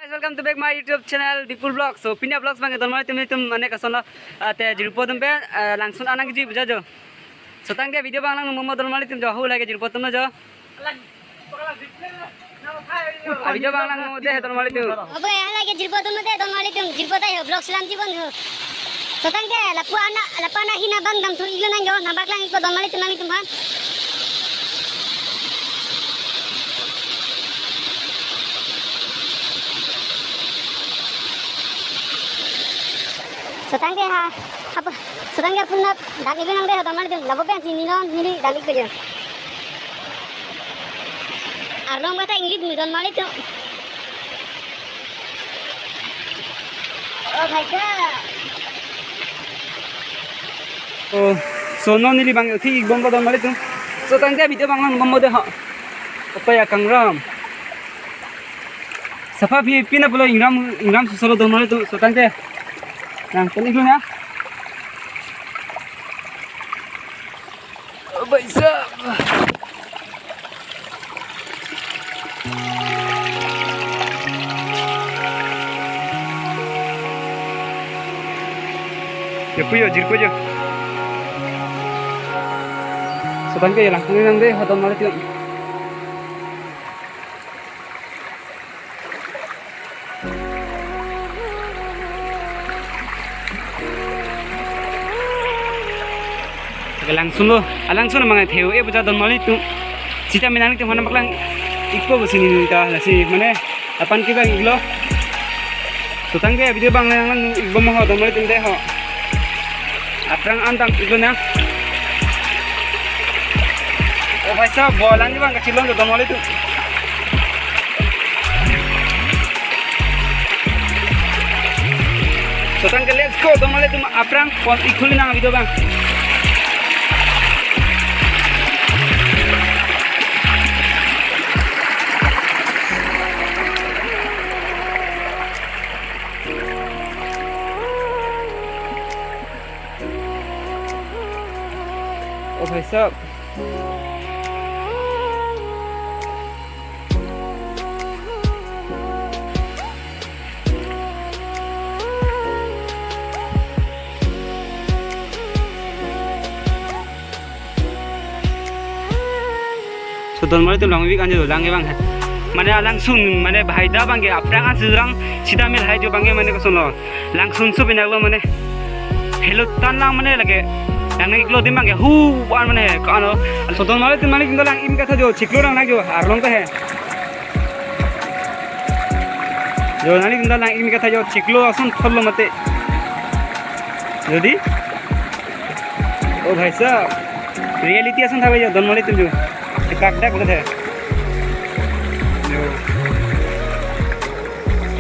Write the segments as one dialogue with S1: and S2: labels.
S1: guys, welcome to back my YouTube channel Vipul Vlogs. So Pinya Vlogs bang don mari tum mane kasono te jirpo tum be langsun anang ji buja jo. So tangke video bang nang momo don mari tum jo hu lage jirpo tum na jo. Video bang nang momo de don mari tum.
S2: Obe lage jirpo tum de don mari tum jirpo ta vlogs lang jibon ho. So tangke lapana hina bang dam thuri nang jo nabak lang ko don mari tum han. Setangke apa? Setangke punna daging benang deh, tomar itu labo kan sini non ini daging kerja. Arlong bata ingrid midon mali tu. Oh my god.
S1: Oh, so non ini bang thi bong ko don mali tum. So tangke video bang nang momo de ha. Apa ya kangram. Safa pina pulo ingram solo don mali tu. So tangke Nah, pening dulu ya. Oh, bisa. Ya puyo, jirko aja. Setangke ya langsung nang deh, atau malah tidak. langsung mangai theo buja don mali tu cita minang tu mana maklang ikko besini ta nasi mana apan ki bang iglo sutang ke video bang nang igbo mo don mali tu deh ho aprang antang iglo na oh bhai sahab bolang ni bang kecilon don mali tu sutang ke let's go don mali tu aprang pon ikuli na video bang Oh भाई साहब Sudon mari tu langi kan jo langi bang mane langsung mane bhai da bang ge aprang ajrang sida mel hai jo bang ge mane ko suno langsung su binaglo mane hello tan lang mane lage yang naik lo timbang ya hu wan mana ya kano sodon malah timbang ini tinggal yang im kata jo ciklo orang lagi jo arlong ka hai jo nani tinggal yang im kata jo ciklo asun tholo mate jadi oh bhai sahab reality asun tha bhai don malah tim jo kakda ko the jo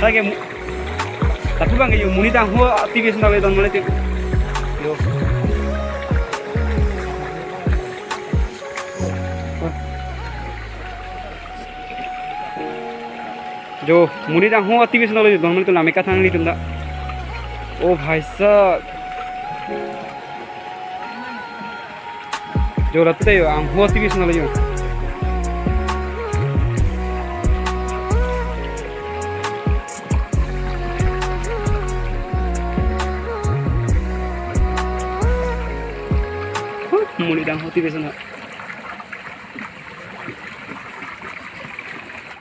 S1: lagi tapi bang yo munita ho aktivis na don malah tim jo जो मुनी दा हूँ अति बेसन लो दोनों तो नामे का थांग ली तुम दा ओ भाई साहब जो रत्ते यो आम हूँ अति बेसन लो जो मुनी दा हूँ अति बेसन